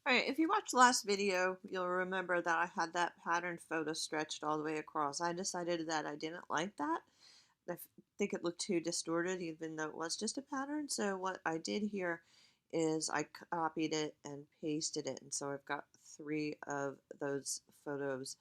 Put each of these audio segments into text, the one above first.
Alright, if you watched the last video, you'll remember that I had that pattern photo stretched all the way across. I decided that I didn't like that. I think it looked too distorted even though it was just a pattern. So what I did here is I copied it and pasted it. And so I've got three of those photos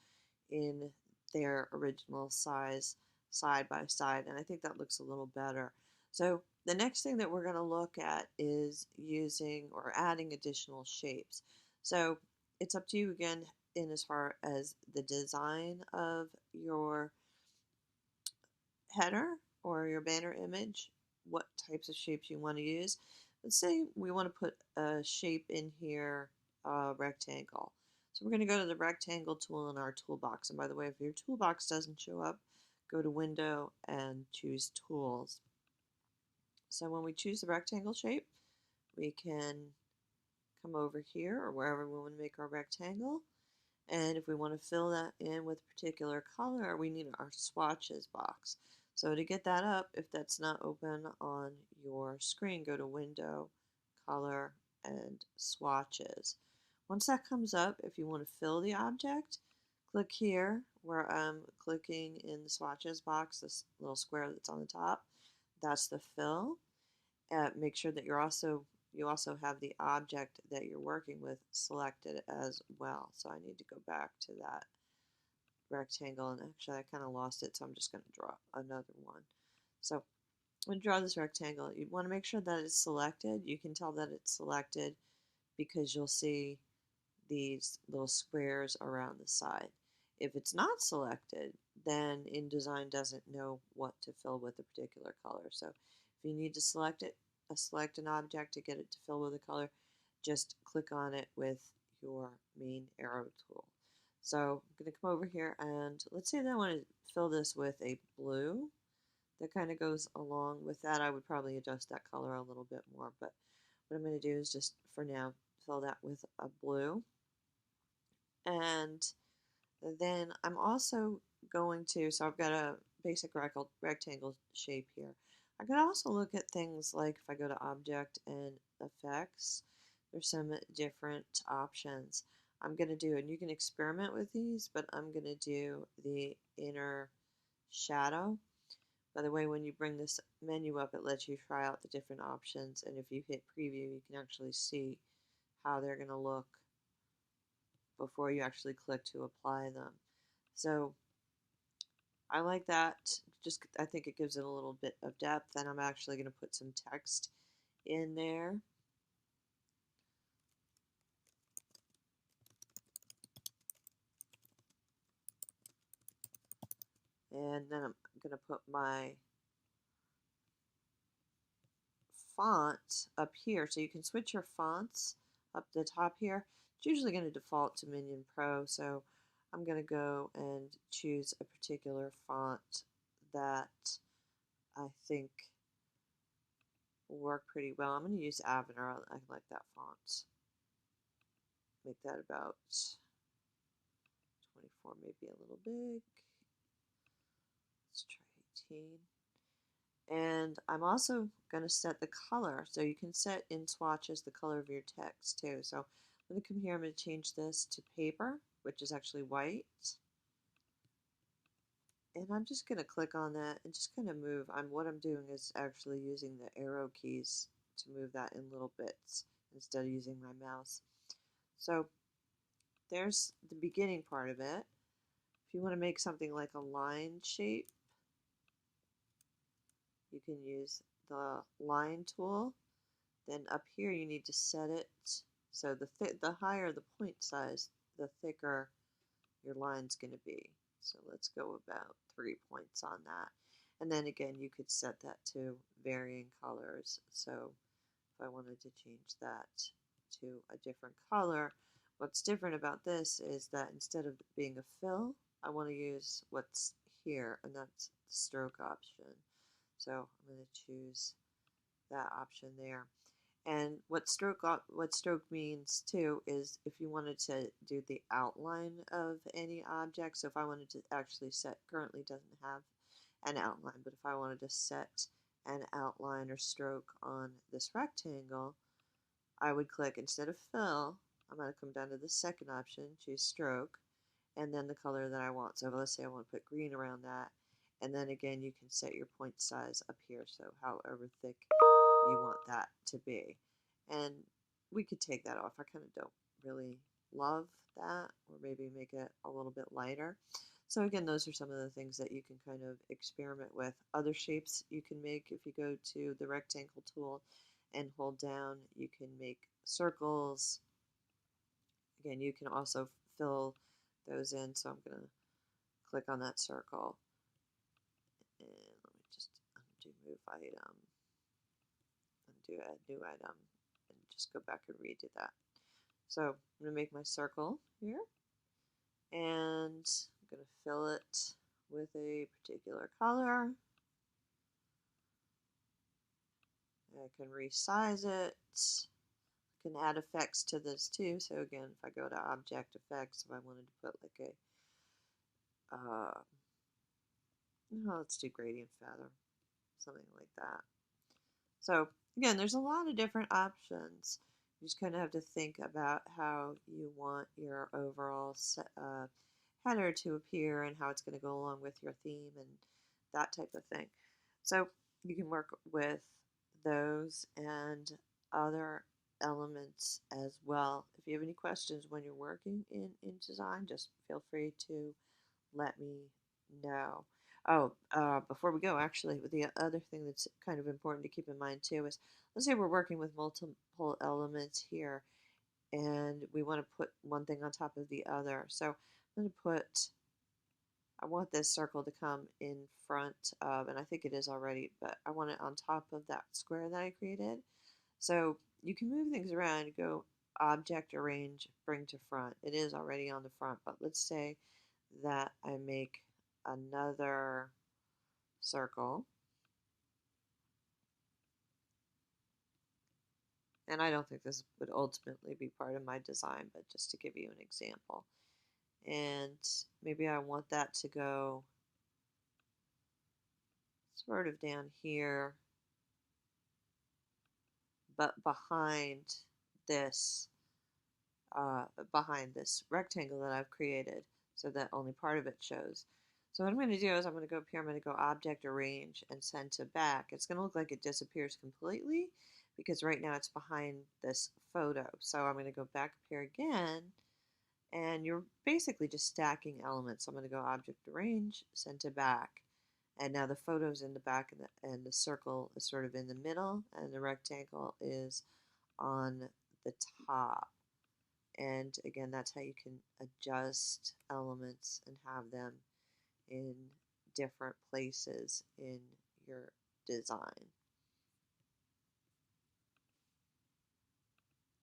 in their original size side by side. And I think that looks a little better. So the next thing that we're going to look at is using or adding additional shapes. So it's up to you again in as far as the design of your header or your banner image, what types of shapes you want to use. Let's say we want to put a shape in here, a rectangle. So we're going to go to the rectangle tool in our toolbox. And by the way, if your toolbox doesn't show up, go to Window and choose Tools. So when we choose the rectangle shape, we can come over here or wherever we want to make our rectangle. And if we want to fill that in with a particular color, we need our swatches box. So to get that up, if that's not open on your screen, go to Window, Color, and Swatches. Once that comes up, if you want to fill the object, click here where I'm clicking in the swatches box, this little square that's on the top. That's the fill. Make sure that you also have the object that you're working with selected as well. So I need to go back to that rectangle, and actually I kind of lost it, so I'm just going to draw another one. So when you draw this rectangle, you want to make sure that it's selected. You can tell that it's selected because you'll see these little squares around the side. If it's not selected, then InDesign doesn't know what to fill with a particular color. So if you need to select it, select an object to get it to fill with a color, just click on it with your main arrow tool. So I'm going to come over here and let's say that I want to fill this with a blue that kind of goes along with that. I would probably adjust that color a little bit more, but what I'm going to do is just for now fill that with a blue. And then I'm also going to, so I've got a basic rectangle shape here. I could also look at things like if I go to Object and Effects, there's some different options. I'm going to do, and you can experiment with these, but I'm going to do the inner shadow. By the way, when you bring this menu up, it lets you try out the different options, and if you hit preview, you can actually see how they're going to look before you actually click to apply them. So I like that. Just I think it gives it a little bit of depth, and I'm actually going to put some text in there. And then I'm going to put my font up here. So you can switch your fonts up the top here. It's usually going to default to Minion Pro, so I'm going to go and choose a particular font that I think will work pretty well. I'm going to use Avener. I like that font. Make that about 24, maybe a little big. Let's try 18. And I'm also going to set the color. So you can set in swatches the color of your text too. So I'm going to come here, I'm going to change this to paper, which is actually white. And I'm just going to click on that and just kind of move. What I'm doing is actually using the arrow keys to move that in little bits instead of using my mouse. So there's the beginning part of it. If you want to make something like a line shape, you can use the line tool. Then up here you need to set it so the higher the point size, the thicker your line's going to be. So let's go about 3 points on that. And then again, you could set that to varying colors. So if I wanted to change that to a different color, what's different about this is that instead of being a fill, I want to use what's here, and that's the stroke option. So I'm going to choose that option there. And what stroke means too is if you wanted to do the outline of any object. So if I wanted to actually set, currently doesn't have an outline, but if I wanted to set an outline or stroke on this rectangle, I would click instead of fill, I'm going to come down to the second option, choose stroke, and then the color that I want. So let's say I want to put green around that. And then again, you can set your point size up here, so however thick you want that to be. And we could take that off. I kind of don't really love that, or maybe make it a little bit lighter. So again, those are some of the things that you can kind of experiment with. Other shapes you can make if you go to the rectangle tool and hold down, you can make circles. Again, you can also fill those in. So I'm going to click on that circle. And let me just undo move item, undo add new item, and just go back and redo that. So I'm going to make my circle here, and I'm going to fill it with a particular color. I can resize it. I can add effects to this too. So again, if I go to object effects, if I wanted to put like a, let's do gradient feather, something like that. So again, there's a lot of different options. You just kind of have to think about how you want your overall header to appear and how it's going to go along with your theme and that type of thing. So you can work with those and other elements as well. If you have any questions when you're working in InDesign, just feel free to let me know. Oh, before we go, actually, the other thing that's kind of important to keep in mind too is, let's say we're working with multiple elements here, and we want to put one thing on top of the other. So I'm going to put, I want this circle to come in front of, and I think it is already, but I want it on top of that square that I created. So you can move things around, go object, arrange, bring to front. It is already on the front, but let's say that I make another circle, and I don't think this would ultimately be part of my design, but just to give you an example. And maybe I want that to go sort of down here, but behind this rectangle that I've created, so that only part of it shows. So what I'm going to do is I'm going to go up here, I'm going to go Object, Arrange, and Send to Back. It's going to look like it disappears completely because right now it's behind this photo. So I'm going to go back up here again, and you're basically just stacking elements. So I'm going to go Object, Arrange, Send to Back. And now the photo's in the back, and the circle is sort of in the middle, and the rectangle is on the top. And again, that's how you can adjust elements and have them in different places in your design.